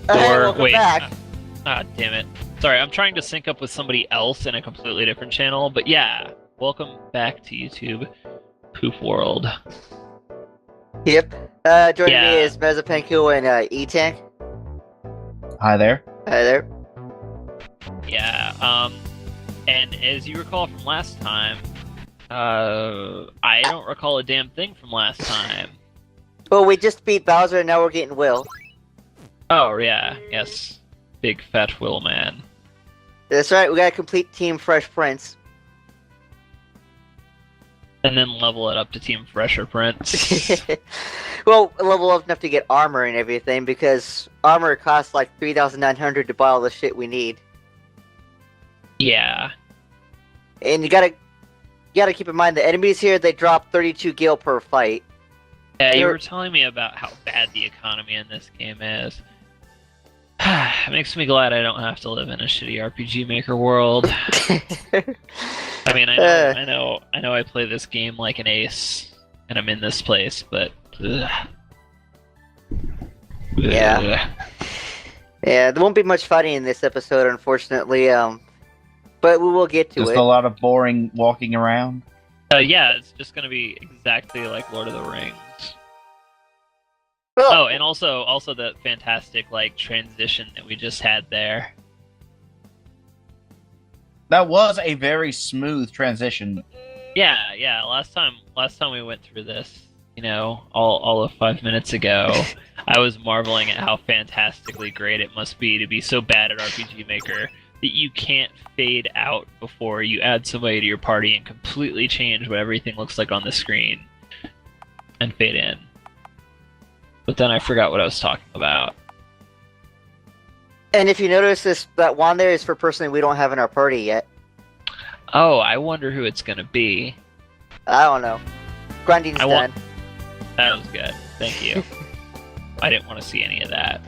Welcome Wait. back. Damn it. Sorry, I'm trying to sync up with somebody else in a completely different channel, but yeah, welcome back to YouTube, Poop World. Yep. Joining me Yeah. is Mezopenku and E-Tank. Hi there. Hi there. Yeah, and as you recall from last time, I don't recall a damn thing from last time. Well, we just beat Bowser and now we're getting Will. Oh, yeah, yes. Big fat Will man. That's right, we got a complete Team Fresh Prince. And then level it up to Team Fresher Prince. Well, level up enough to get armor and everything, because armor costs like 3,900 to buy all the shit we need. Yeah. And you gotta keep in mind, the enemies here, they drop 32 gil per fight. Yeah, you were telling me about how bad the economy in this game is. It makes me glad I don't have to live in a shitty RPG Maker world. I mean, I know I play this game like an ace, and I'm in this place, but ugh. Yeah. Yeah, there won't be much fighting in this episode, unfortunately, but we will get to Just it. a lot of boring walking around. Yeah, it's just gonna be exactly like Lord of the Rings. Oh, and also the fantastic like transition that we just had there. That was a very smooth transition. Yeah. Last time we went through this, you know, all of 5 minutes ago, I was marveling at how fantastically great it must be to be so bad at RPG Maker that you can't fade out before you add somebody to your party and completely change what everything looks like on the screen and fade in. But then I forgot what I was talking about. And if you notice, that wand there is for a person we don't have in our party yet. Oh, I wonder who it's gonna be. I don't know. Grinding's done. That was good. Thank you. I didn't want to see any of that.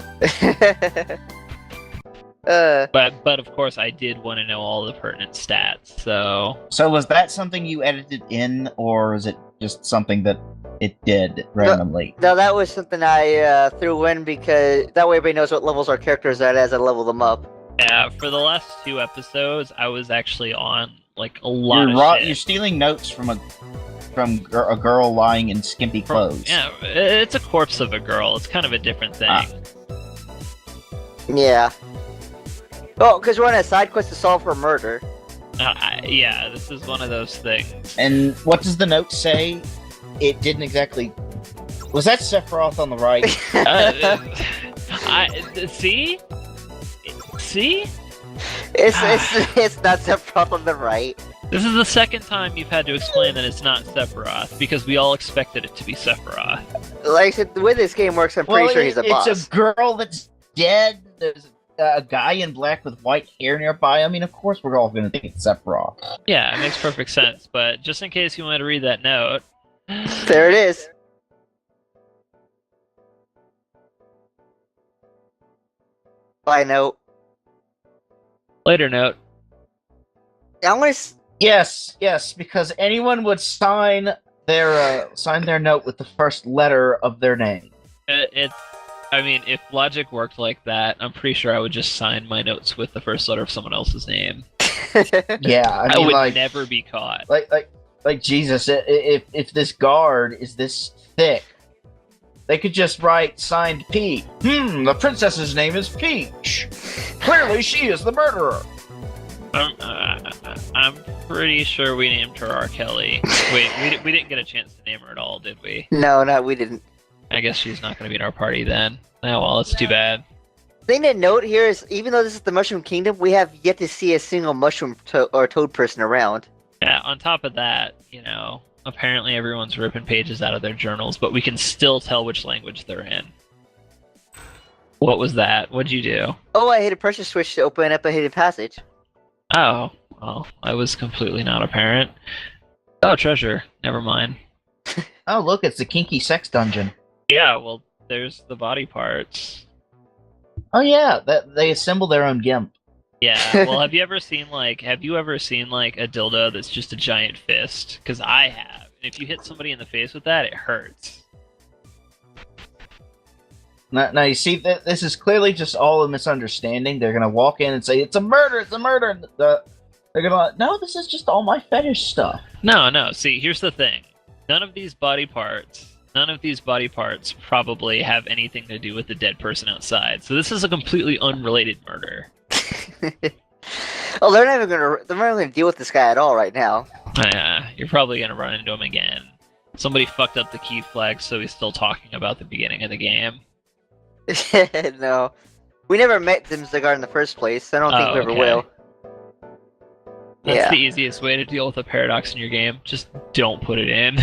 But of course I did want to know all the pertinent stats, so... So was that something you edited in, or is it just something that it did randomly? No, that was something I threw in because that way everybody knows what levels our characters are at as I level them up. Yeah, for the last 2 episodes, I was actually on, like, a lot of shit. You're stealing notes from a girl lying in skimpy clothes. Yeah, it's a corpse of a girl. It's kind of a different thing. Yeah. Oh, because we're on a side quest to solve her murder. Yeah, this is one of those things. And what does the note say? It didn't exactly... Was that Sephiroth on the right? See? See? It's not Sephiroth on the right. This is the second time you've had to explain that it's not Sephiroth, because we all expected it to be Sephiroth. Like I said, the way this game works, I'm pretty sure he's a boss. It's a girl that's dead. There's a guy in black with white hair nearby. I mean, of course we're all going to think it's Sephiroth. Yeah, it makes perfect sense, but just in case you wanted to read that note... There it is. Bye note. Later note. I'm gonna... Yes, because anyone would sign their note with the first letter of their name. I mean, if logic worked like that, I'm pretty sure I would just sign my notes with the first letter of someone else's name. Yeah, I mean, would never be caught. Like Jesus, if this guard is this thick, they could just write signed P. The princess's name is Peach. Clearly, she is the murderer. I'm pretty sure we named her R. Kelly. Wait, we didn't get a chance to name her at all, did we? No, we didn't. I guess she's not going to be in our party then. Oh well, that's too bad. Thing to note here is, even though this is the Mushroom Kingdom, we have yet to see a single mushroom or toad person around. Yeah, on top of that, you know, apparently everyone's ripping pages out of their journals, but we can still tell which language they're in. What was that? What'd you do? Oh, I hit a pressure switch to open up a hidden passage. Oh, well, I was completely not apparent. Oh, treasure. Never mind. Oh, look, it's the kinky sex dungeon. Yeah, well, there's the body parts. Oh yeah, they assemble their own gimp. Yeah, well, have you ever seen like a dildo that's just a giant fist? Because I have. And if you hit somebody in the face with that, it hurts. Now you see that this is clearly just all a misunderstanding. They're gonna walk in and say it's a murder, it's a murder. And they're gonna no, this is just all my fetish stuff. No. See, here's the thing. None of these body parts probably have anything to do with the dead person outside. So this is a completely unrelated murder. Oh, they're not gonna deal with this guy at all right now. Yeah, you're probably gonna run into him again. Somebody fucked up the key flag, so he's still talking about the beginning of the game. No. We never met Dimsdagar in the first place. I don't think we ever will. That's the easiest way to deal with a paradox in your game. Just don't put it in.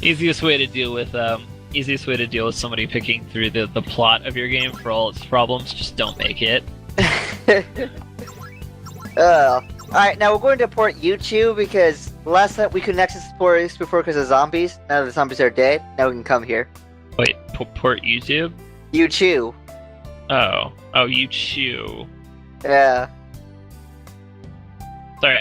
Easiest way to deal with somebody picking through the plot of your game for all its problems. Just don't make it. Alright, now we're going to port Yuchu because last time we couldn't access the ports before because of zombies. Now that the zombies are dead, now we can come here. Wait, port YouTube? Yuchu. Oh, Yuchu. Yeah. Sorry,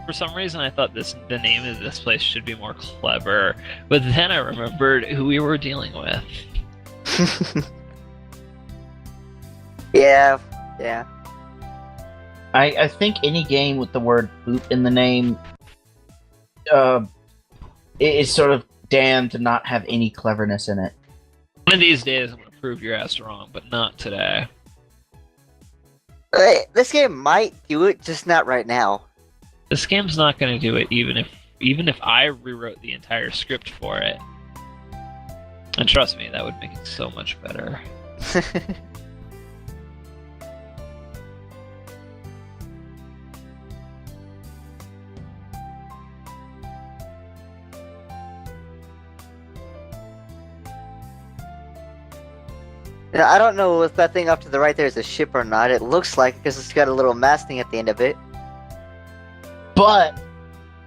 for some reason I thought the name of this place should be more clever, but then I remembered who we were dealing with. Yeah. I think any game with the word poop in the name is sort of damned to not have any cleverness in it. One of these days I'm going to prove your ass wrong, but not today. This game might do it, just not right now. This game's not going to do it even if I rewrote the entire script for it. And trust me, that would make it so much better. Now, I don't know if that thing up to the right there is a ship or not. It looks like because it's got a little mast thing at the end of it. But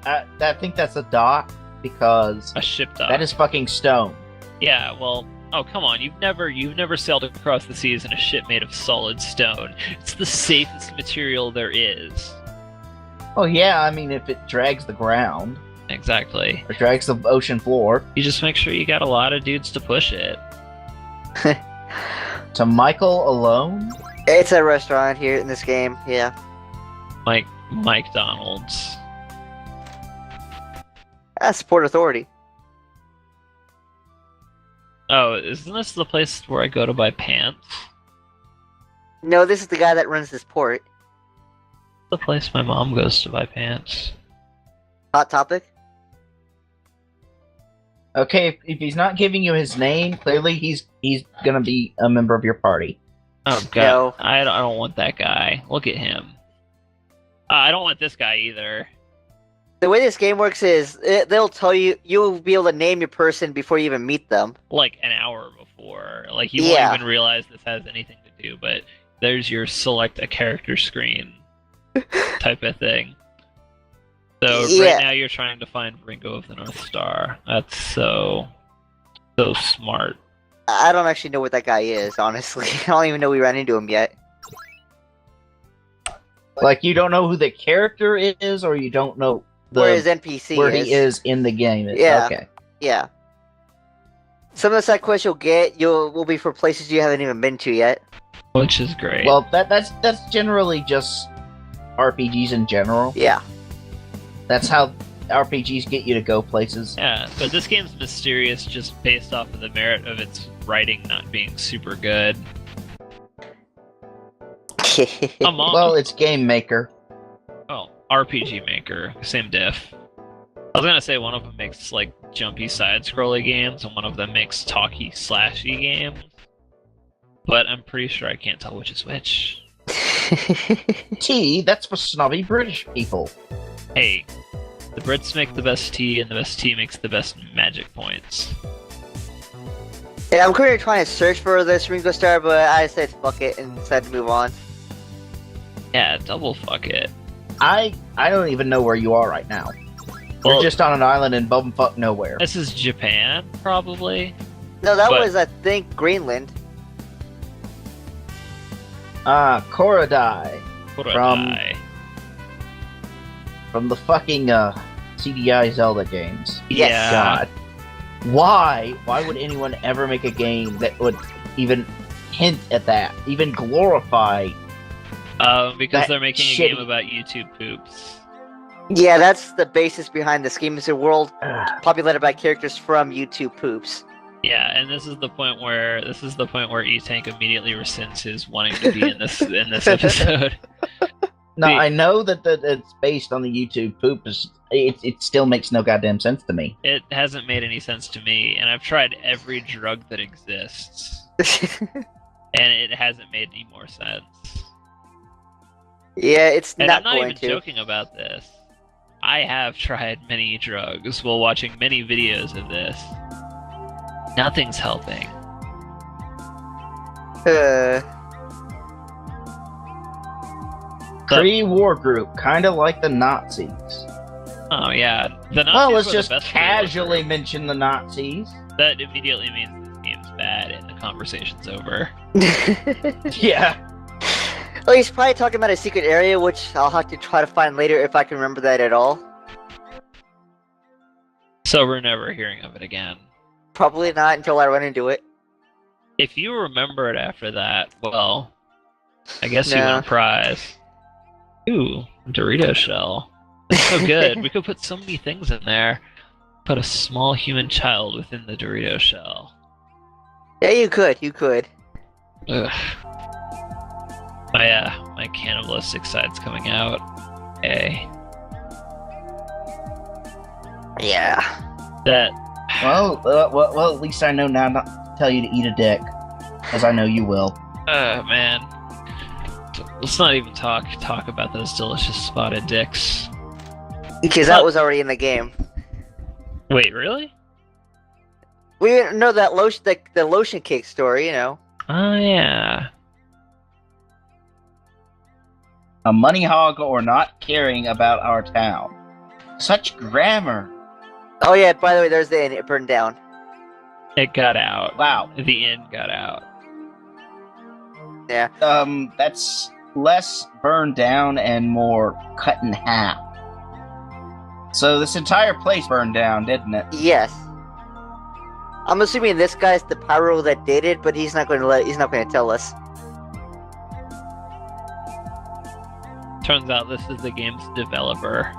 I think that's a dock because A ship dock. that is fucking stone. Yeah, well, oh come on, you've never sailed across the seas in a ship made of solid stone. It's the safest material there is. Oh yeah, I mean if it drags the ground Exactly. or drags the ocean floor. You just make sure you got a lot of dudes to push it. To Michael alone? It's a restaurant here in this game, yeah. Like Mike Donald's. That's Port Authority. Oh, isn't this the place where I go to buy pants? No, this is the guy that runs this port. The place my mom goes to buy pants. Hot Topic? Okay, if he's not giving you his name, clearly he's gonna be a member of your party. Oh god, No. I don't want that guy. Look at him. I don't want this guy either. The way this game works is, they'll tell you, you'll be able to name your person before you even meet them. Like an hour before. Like you won't even realize this has anything to do, but there's your select a character screen type of thing. So right now you're trying to find Ringo of the North Star. That's so smart. I don't actually know what that guy is, honestly. I don't even know we ran into him yet. Like you don't know who the character is, or you don't know Where his NPC where is. he is in the game. Yeah. Okay. Yeah. Some of the side quests you'll get will be for places you haven't even been to yet. Which is great. Well, that's generally just RPGs in general. Yeah. That's how RPGs get you to go places. Yeah, but this game's mysterious just based off of the merit of its writing not being super good. Come on. Well, it's Game Maker. Oh, RPG Maker, same diff. I was gonna say one of them makes like jumpy side-scrolly games, and one of them makes talky slashy games. But I'm pretty sure I can't tell which is which. Tea, that's for snobby British people. Hey, the Brits make the best tea, and the best tea makes the best magic points. Yeah, I'm currently trying to search for this Ringo Star, but I said fuck it and decided to move on. Yeah, double fuck it. I don't even know where you are right now. Well, You're just on an island in bumfuck nowhere. this is Japan, probably. No, that But- was, I think, Greenland. Korodai. Korodai. From the fucking CDI Zelda games. Yes. Yeah. God. Why would anyone ever make a game that would even hint at that, even glorify. Because That they're making a shitty- game about YouTube poops. Yeah, that's the basis behind this game. It's a world Ugh. populated by characters from YouTube poops. Yeah, and this is the point where E-Tank immediately rescinds his wanting to be in this episode. No, See- I know that it's based on the YouTube poop. It still makes no goddamn sense to me. It hasn't made any sense to me, and I've tried every drug that exists, and it hasn't made any more sense. Yeah, it's And not I'm not going even to. joking about this. I have tried many drugs while watching many videos of this. Nothing's helping. Pre-war group, kind of like the Nazis. Oh yeah, the Nazis Well, let's were just the best casually group. mention the Nazis. That immediately means this game's bad and the conversation's over. Yeah. Oh, he's probably talking about a secret area, which I'll have to try to find later if I can remember that at all. So we're never hearing of it again. Probably not until I run into it. If you remember it after that, well, I guess you No. win a prize. Ooh, Dorito shell. That's so good. We could put so many things in there. Put a small human child within the Dorito shell. Yeah, you could. You could. Ugh. My cannibalistic side's coming out. Hey. Yeah. That Well, at least I know now not to tell you to eat a dick, as I know you will. man. Let's not even talk about those delicious spotted dicks. Because that was already in the game. Wait, really? We didn't know that lotion, the lotion cake story, you know. Oh yeah. A money hog or not caring about our town. Such grammar. Oh yeah, by the way, there's the end. It burned down. It got out. Wow. The end got out. Yeah. That's less burned down and more cut in half. So this entire place burned down, didn't it? Yes. I'm assuming this guy's the pyro that did it, but he's not going to tell us. Turns out this is the game's developer.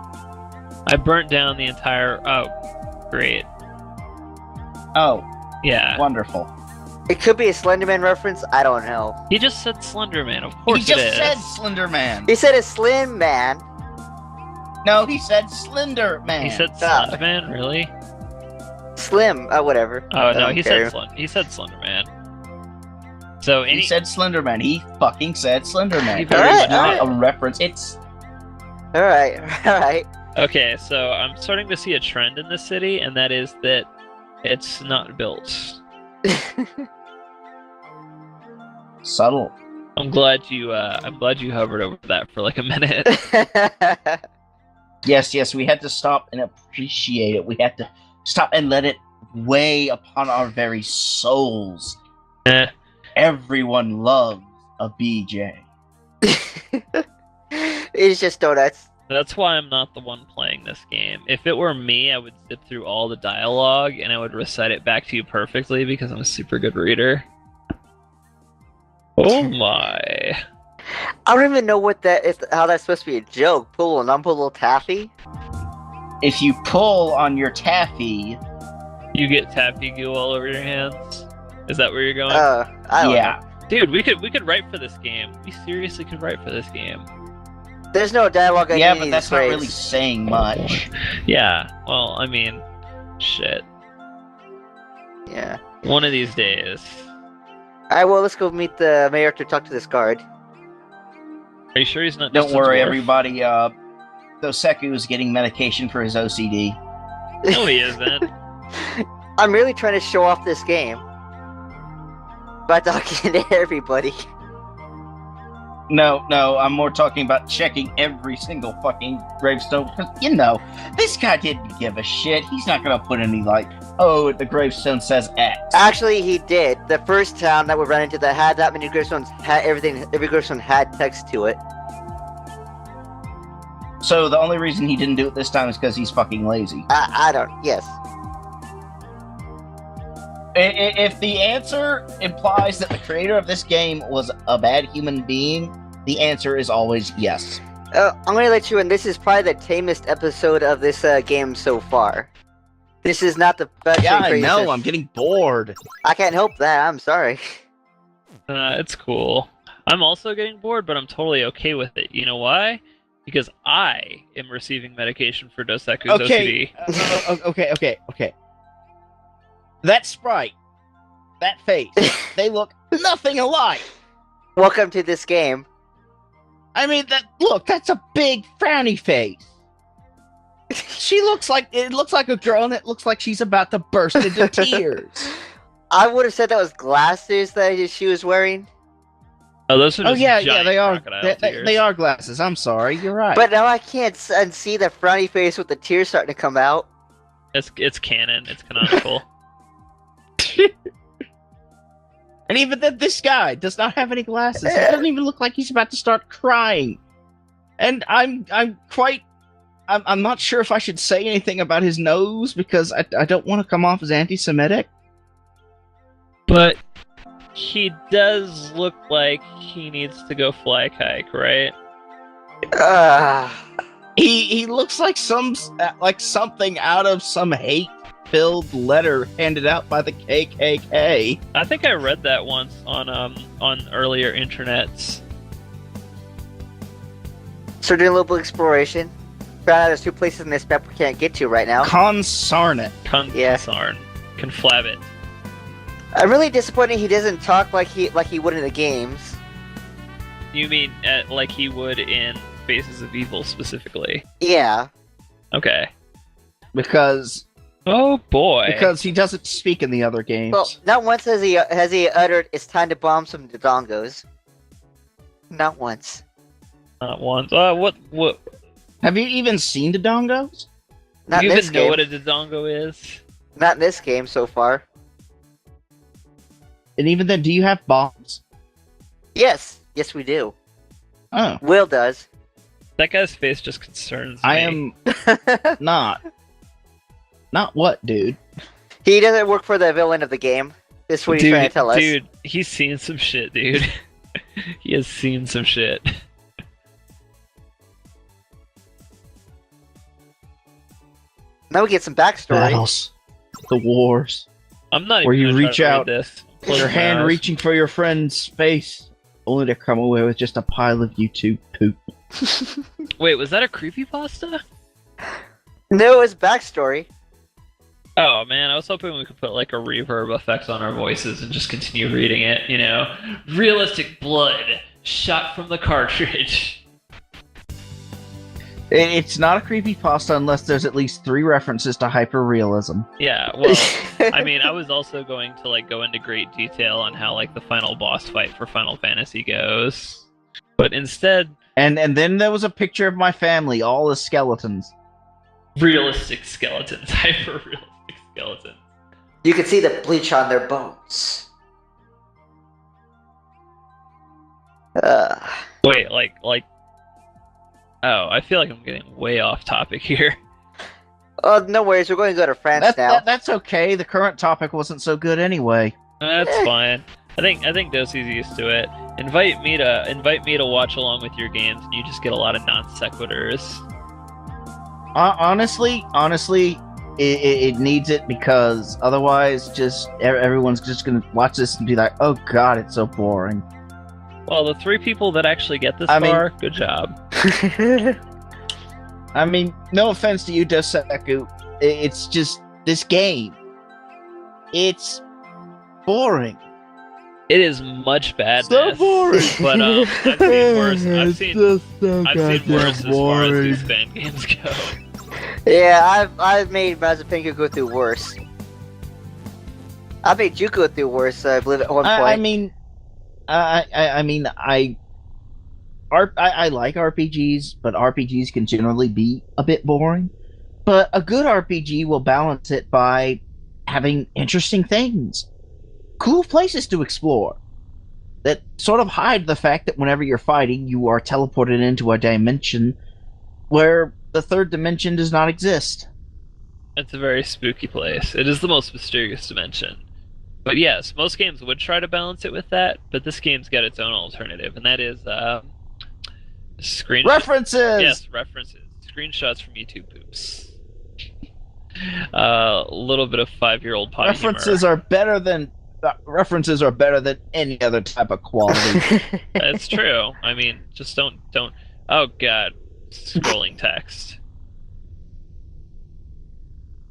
I burnt down the entire. Oh, great. Oh, Yeah. wonderful. It could be a Slenderman reference. I don't know. He just said Slenderman. Of course He it just is. said Slender Man. He said a Slim Man. No, he said Slender Man. He said Ah. Slenderman. Really? Slim. Whatever. Oh I no, don't he care. said Slenderman. So He said Slender Man. He fucking said Slender Man. He It very is much not did. a reference. It's All right. All right. Okay, so I'm starting to see a trend in this city, and that is that it's not built. subtle. I'm glad you hovered over that for like a minute. Yes, we had to stop and appreciate it. We had to stop and let it weigh upon our very souls. Eh. Everyone loves a BJ. It's just donuts. That's why I'm not the one playing this game. If it were me, I would zip through all the dialogue and I would recite it back to you perfectly because I'm a super good reader. Oh my. I don't even know how that's supposed to be a joke. Pull a non-pull little taffy. If you pull on your taffy, You get taffy goo all over your hands? Is that where you're going? I don't yeah. know. Dude, we could write for this game. We seriously could write for this game. There's no dialogue. Yeah, but that's not really saying much. Yeah, well, I mean, shit. Yeah. One of these days. Alright, well, let's go meet the mayor to talk to this guard. Are you sure he's not Don't just a worry, dwarf? everybody. Doseku is getting medication for his OCD. No, he isn't. I'm really trying to show off this game by talking to everybody. No, I'm more talking about checking every single fucking gravestone. Because, this guy didn't give a shit. He's not gonna put any, oh, the gravestone says X. Actually, he did. The first town that we ran into that had that many gravestones had everything. Every gravestone had text to it. So the only reason he didn't do it this time is because he's fucking lazy. I don't. Yes. If the answer implies that the creator of this game was a bad human being, the answer is always yes. I'm gonna let you in. This is probably the tamest episode of this game so far. This is not the best. Yeah, I know. I'm getting bored. I can't help that. I'm sorry. It's cool. I'm also getting bored, but I'm totally okay with it. You know why? Because I am receiving medication for Doseku's OCD. Okay. That sprite, that face, they look nothing alike. Welcome to this game. I mean, that's a big frowny face. It looks like a girl, and it looks like she's about to burst into tears. I would have said that was glasses that she was wearing. Oh, those are just yeah, giant they are. crocodile tears. They are glasses. I'm sorry, you're right. But now I can't unsee the frowny face with the tears starting to come out. It's canon. It's canonical. And even then, this guy does not have any glasses. He doesn't even look like he's about to start crying. And I'm not sure if I should say anything about his nose because I don't want to come off as anti-Semitic. But he does look like he needs to go fly kite, right? He looks like something out of some hate-filled letter handed out by the KKK. I think I read that once on earlier internets. So doing a little bit of exploration. Found out there's 2 places in this map we can't get to right now. Consarn it. Consarn. Conflab it. I'm really disappointed he doesn't talk like he would in the games. You mean like he would in Faces of Evil specifically? Yeah. Okay. Because oh boy. Because he doesn't speak in the other games. Well, not once has he uttered, "It's time to bomb some Dodongos." Not once. Not once. What? Have you even seen the Dongos? Not Do you in this even know game. what a Dodongo is? Not in this game so far. And even then, do you have bombs? Yes, we do. Oh, Will does. That guy's face just concerns me. I am not. Not what, dude? He doesn't work for the villain of the game. This is what he's trying to tell us. Dude, he's seen some shit, dude. He has seen some shit. Now we get some backstory. Battles, the wars, I'm not where even you gonna reach try to read out, this. your hand reaching for your friend's face, only to come away with just a pile of YouTube poop. Wait, was that a creepypasta? No, it's backstory. Oh man, I was hoping we could put like a reverb effect on our voices and just continue reading it, you know? Realistic blood shot from the cartridge. It's not a creepypasta unless there's at least 3 references to hyperrealism. Yeah, well, I mean, I was also going to like go into great detail on how like the final boss fight for Final Fantasy goes. But instead, And then there was a picture of my family, all as skeletons. realistic skeletons, hyper-realistic skeletons. You can see the bleach on their bones. Wait, like oh, I feel like I'm getting way off topic here. Oh, no worries. We're going to go to France now. That's okay. The current topic wasn't so good anyway. That's fine. I think Dosey's used to it. Invite me to watch along with your games, and you just get a lot of non sequiturs. Honestly, it needs it because otherwise, just everyone's just gonna watch this and be like, "Oh God, it's so boring." Well, the 3 people that actually get this far, good job. I mean, no offense to you, Doseku. It's just this game. It's boring. It is much badness. So boring. But I've seen worse. I've seen worse as far as these fan games go. Yeah, I've made Mazepinko go through worse. I made you go through worse, I believe, at one point. I mean, I like RPGs, but RPGs can generally be a bit boring. But a good RPG will balance it by having interesting things, cool places to explore, that sort of hide the fact that whenever you're fighting, you are teleported into a dimension where the 3rd dimension does not exist. It's a very spooky place. It is the most mysterious dimension. But yes, most games would try to balance it with that, but this game's got its own alternative, and that is screen References. Yes, references, screenshots from YouTube poops. A little bit of 5-year-old potty References humor. are better than any other type of quality. It's true. I mean, just don't. Oh god, scrolling text.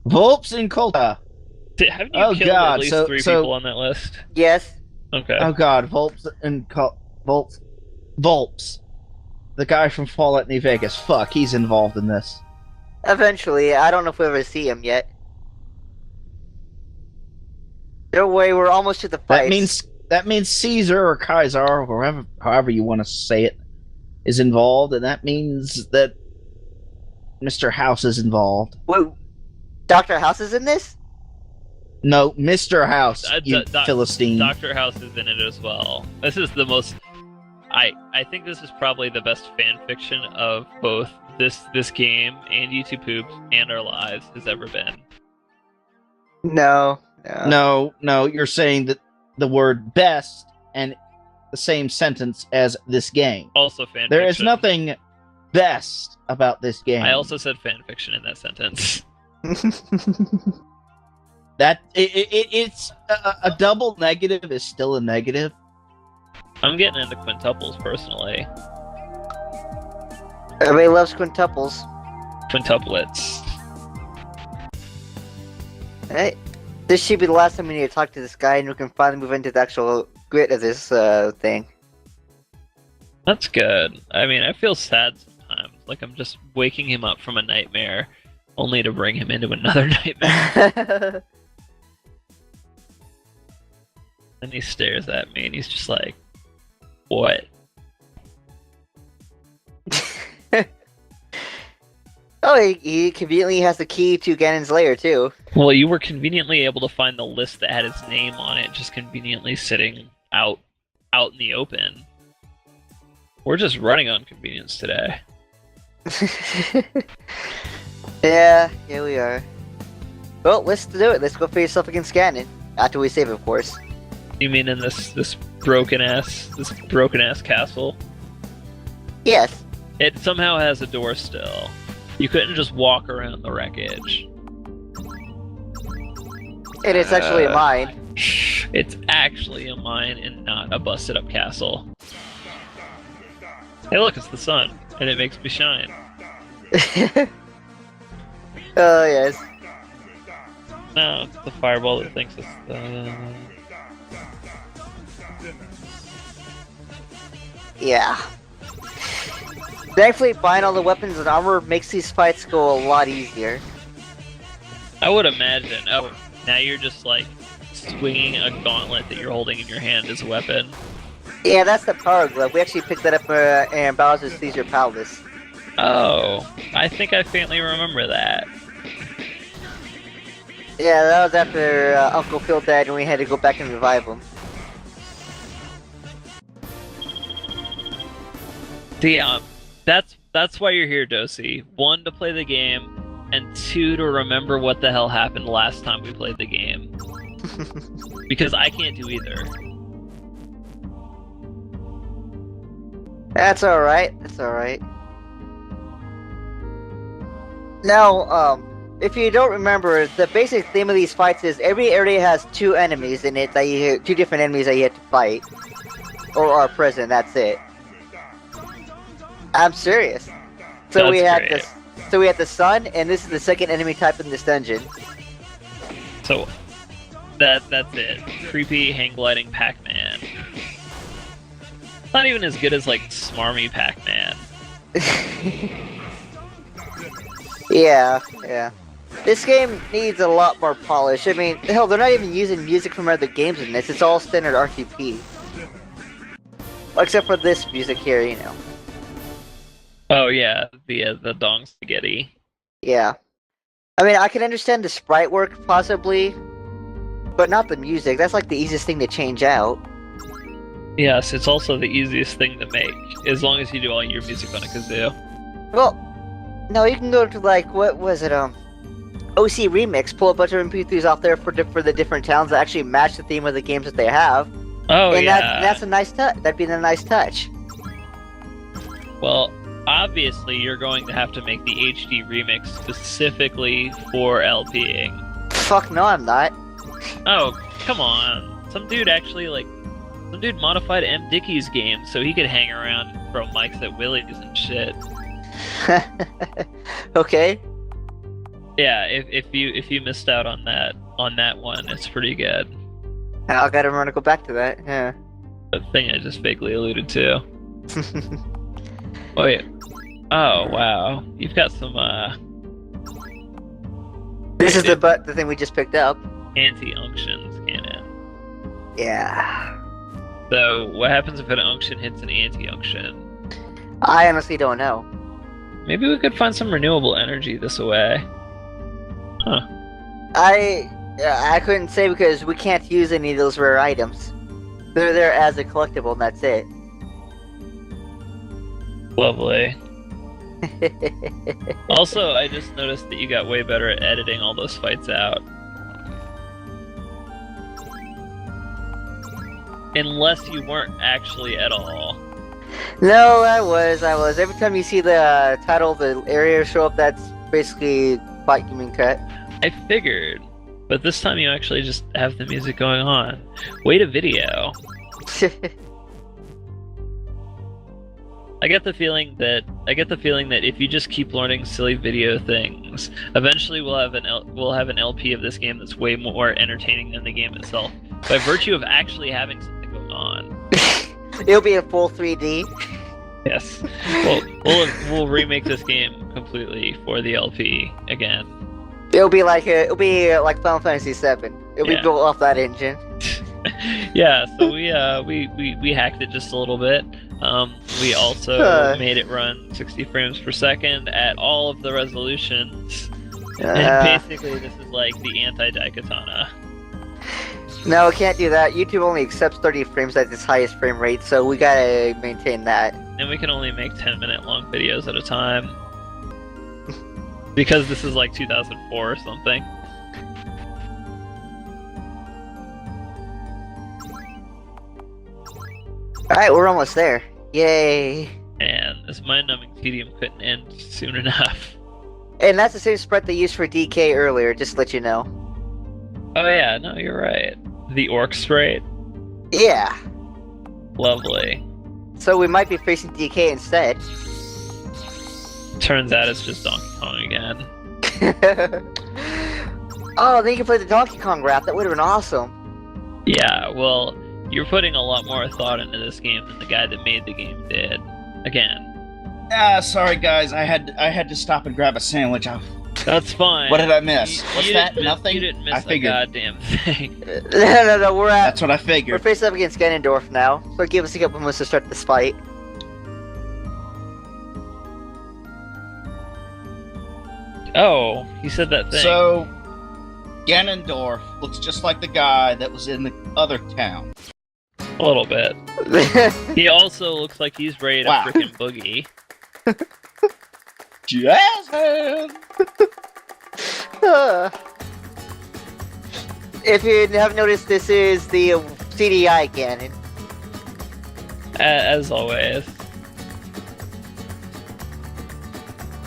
Volps and Colta. Haven't you killed at least 3 people on that list? Yes. Okay. Oh god, Volps. The guy from Fallout New Vegas. Fuck, he's involved in this. Eventually, I don't know if we ever see him yet. Don't worry, we're almost to the fight. That means Caesar or Kaiser, or however you want to say it, is involved, and that means that Mr. House is involved. Wait, Dr. House is in this? No, Mr. House, you Philistine. Dr. House is in it as well. This is the most... I think this is probably the best fan fiction of both this game and YouTube Poops and our lives has ever been. No. No, you're saying that the word best and the same sentence as this game. Also fan There fiction. is nothing best about this game. I also said fan fiction in that sentence. That it's a double negative is still a negative. I'm getting into quintuples personally. Everybody loves quintuples. Quintuplets. Hey, this should be the last time we need to talk to this guy, and we can finally move into the actual grit of this thing. That's good. I mean, I feel sad sometimes. Like I'm just waking him up from a nightmare, only to bring him into another nightmare. And he stares at me, and he's just like, "What?" Oh, he conveniently has the key to Ganon's lair, too. Well, you were conveniently able to find the list that had his name on it, just conveniently sitting out in the open. We're just running on convenience today. Yeah, we are. Well, let's do it. Let's go face off against Ganon. After we save, of course. You mean in this broken ass castle? Yes. It somehow has a door still. You couldn't just walk around the wreckage. And it's actually a mine. It's actually a mine and not a busted up castle. Hey look, it's the sun, and it makes me shine. Oh, yes. No, it's the fireball that thinks it's the... Yeah. Thankfully, buying all the weapons and armor makes these fights go a lot easier. I would imagine. Oh, now you're just like swinging a gauntlet that you're holding in your hand as a weapon. Yeah, that's the power glove. We actually picked that up in Bowser's Caesar Palace. Oh, I think I faintly remember that. Yeah, that was after Uncle Phil died and we had to go back and revive him. Yeah, that's why you're here, Dosey. 1, to play the game, and 2, to remember what the hell happened last time we played the game. Because I can't do either. That's alright. Now, if you don't remember, the basic theme of these fights is every area has 2 enemies in it, 2 different enemies that you have to fight. Or are present, that's it. I'm serious. So we had great. we had the sun, and this is the second enemy type in this dungeon. So that's it. Creepy hang gliding Pac-Man. Not even as good as like smarmy Pac-Man. Yeah. This game needs a lot more polish. I mean, hell, they're not even using music from other games in this. It's all standard RTP. Except for this music here, you know. Oh yeah, the dong spaghetti. Yeah. I mean, I can understand the sprite work, possibly, but not the music. That's like the easiest thing to change out. Yes, it's also the easiest thing to make, as long as you do all your music on a kazoo. Well, no, you can go to, like, what was it, OC Remix, pull a bunch of MP3s off there for the different towns that actually match the theme of the games that they have. Oh, and yeah. that's a nice touch. That'd be a nice touch. Well, obviously, you're going to have to make the HD remix specifically for LPing. Fuck no, I'm not. Oh, come on. Some dude modified M. Dickey's game so he could hang around and throw mics at Willies and shit. Okay. Yeah, if you missed out on that one, it's pretty good. I gotta remember to go back to that. Yeah. The thing I just vaguely alluded to. Wait. Oh wow, you've got some This is the thing we just picked up. anti-unctions cannon. Yeah. So what happens if an unction hits an anti-unction? I honestly don't know. Maybe we could find some renewable energy this way. Huh. I couldn't say because we can't use any of those rare items. They're there as a collectible and that's it. Lovely. Also, I just noticed that you got way better at editing all those fights out. Unless you weren't actually at all. No, I was. Every time you see the title of the area show up, that's basically fight being cut. I figured. But this time you actually just have the music going on. Wait a video. I get the feeling that if you just keep learning silly video things, eventually we'll have an LP of this game that's way more entertaining than the game itself, by virtue of actually having something going on. It'll be a full 3D. Yes. We'll remake this game completely for the LP again. It'll be like Final Fantasy VII. It'll be built off that engine. Yeah. So we hacked it just a little bit. We also made it run 60 frames per second at all of the resolutions. And basically, this is like the anti-Daikatana. No, can't do that. YouTube only accepts 30 frames at its highest frame rate, so we gotta maintain that. And we can only make 10-minute long videos at a time. Because this is like 2004 or something. Alright, we're almost there. Yay! And this mind-numbing tedium couldn't end soon enough. And that's the same sprite they used for DK earlier, just to let you know. Oh yeah, no, you're right. The orc sprite? Yeah. Lovely. So we might be facing DK instead. Turns out it's just Donkey Kong again. Oh, then you can play the Donkey Kong rap. That would have been awesome. Yeah, well, you're putting a lot more thought into this game than the guy that made the game did. Again. Sorry guys, I had to stop and grab a sandwich. That's fine. What did I miss? What's that? Nothing? You didn't miss a goddamn thing. No, That's what I we're figured. facing up against Ganondorf now, so give us a couple minutes to start this fight. Oh, he said that thing. So, Ganondorf looks just like the guy that was in the other town. A little bit. He also looks like he's ready to frickin' boogie. Jazz hands! If you haven't noticed, this is the CDI Ganon. As always.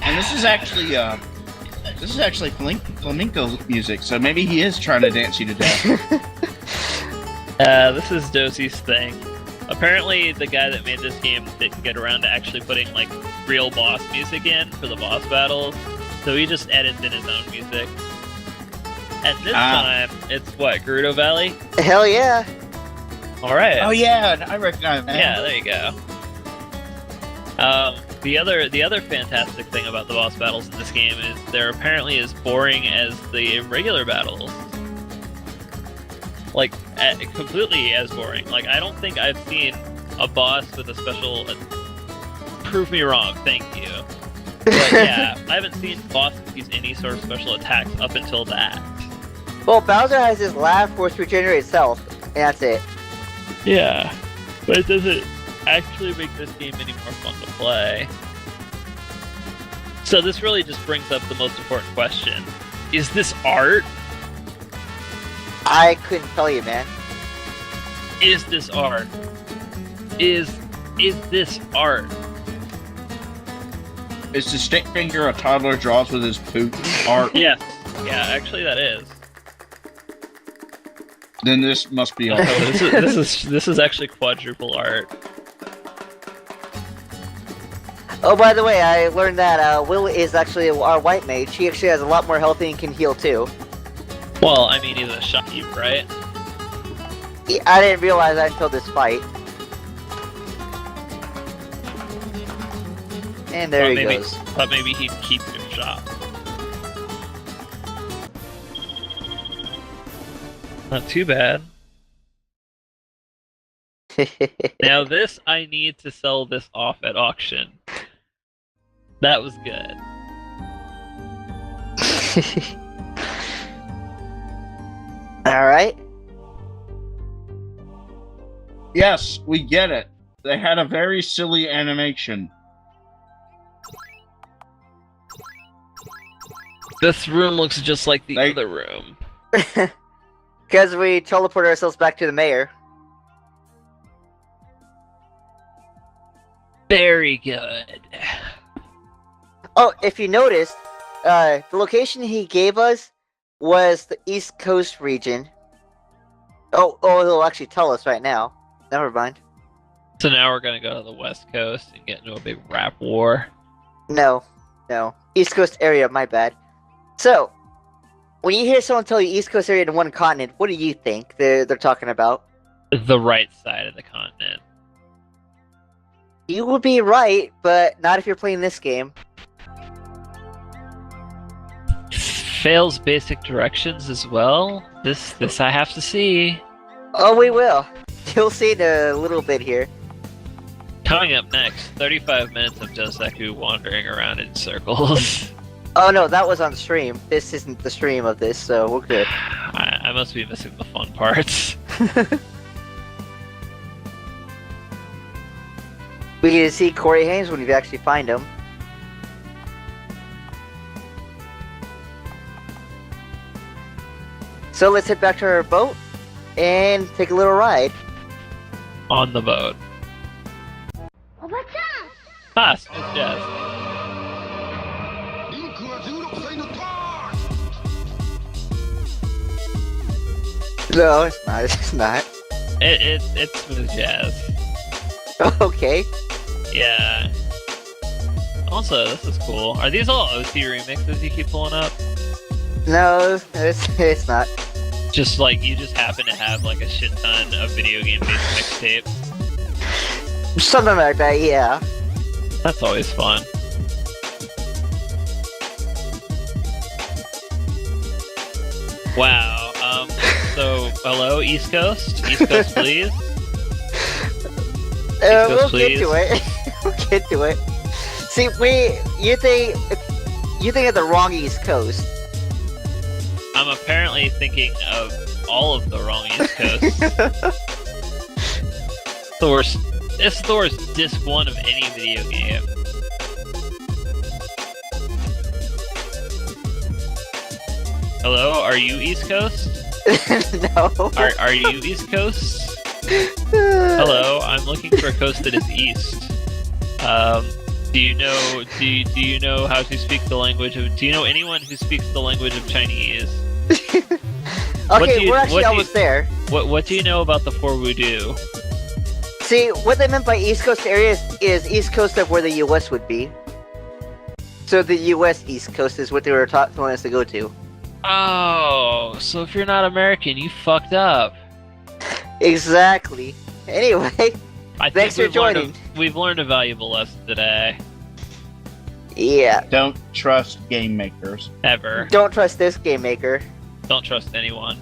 And this is actually flamenco music, so maybe he is trying to dance you to death. This is Dosey's thing. Apparently, the guy that made this game didn't get around to actually putting, like, real boss music in for the boss battles, so he just edits in his own music. And this time, it's what, Gerudo Valley? Hell yeah! Alright. Oh yeah, I recognize that. Yeah, there you go. The other fantastic thing about the boss battles in this game is they're apparently as boring as the regular battles. Like, completely as boring. Like, I don't think I've seen a boss with a special... Prove me wrong, thank you. But yeah, I haven't seen bosses use any sort of special attacks up until that. Well, Bowser has his Lab Force regenerate itself, and that's it. Yeah, but it doesn't actually make this game any more fun to play. So this really just brings up the most important question. Is this art? I couldn't tell you, man. Is this art? Is this art? Is the stick finger a toddler draws with his poop art? Yes. Yeah, actually that is. Then this must be art. Oh, this is actually quadruple art. Oh, by the way, I learned that Will is actually our white mage. She actually has a lot more health and can heal too. Well, I mean, he's a shopkeep, right? I didn't realize that until this fight. And there he goes. Thought maybe he'd keep your shop. Not too bad. Now this, I need to sell this off at auction. That was good. Alright. Yes, we get it. They had a very silly animation. This room looks just like the other room. Because we teleport ourselves back to the mayor. Very good. Oh, if you noticed, the location he gave us was the East Coast region. Oh, he'll actually tell us right now. Never mind. So now we're gonna go to the West Coast and get into a big rap war. No. East Coast area, my bad. So, when you hear someone tell you East Coast area in one continent, what do you think they're talking about? The right side of the continent. You would be right, but not if you're playing this game. Fails basic directions as well. This I have to see. Oh, we will. You'll see in a little bit here. Coming up next, 35 minutes of Doseku wandering around in circles. Oh no, that was on stream. This isn't the stream of this, so we're good. I must be missing the fun parts. We can see Corey Haynes when we actually find him. So let's head back to our boat and take a little ride. On the boat. Ah, smooth jazz. No, it's not. It's not. It's smooth jazz. Okay. Yeah. Also, this is cool. Are these all OT remixes you keep pulling up? No, it's not. Just like you just happen to have like a shit ton of video game based mixtapes. Something like that, yeah. That's always fun. Wow. So hello, East Coast. East Coast, please. We'll please. get to it. We'll get to it. See, you think of the wrong East Coast. I'm apparently thinking of all of the wrong East Coast. This is the worst disc 1 of any video game. Hello, are you East Coast? No. Are you East Coast? Hello, I'm looking for a coast that is east. Do you know how to speak the language of? Do you know anyone who speaks the language of Chinese? Okay, we're actually almost there. What do you know about the Four Voodoo? See, what they meant by East Coast areas is East Coast of where the U.S. would be. So the U.S. East Coast is what they were telling us to go to. Oh, so if you're not American, you fucked up. Exactly. Anyway, thanks for joining. We've learned a valuable lesson today. Yeah. Don't trust game makers. Ever. Don't trust this game maker. Don't trust anyone.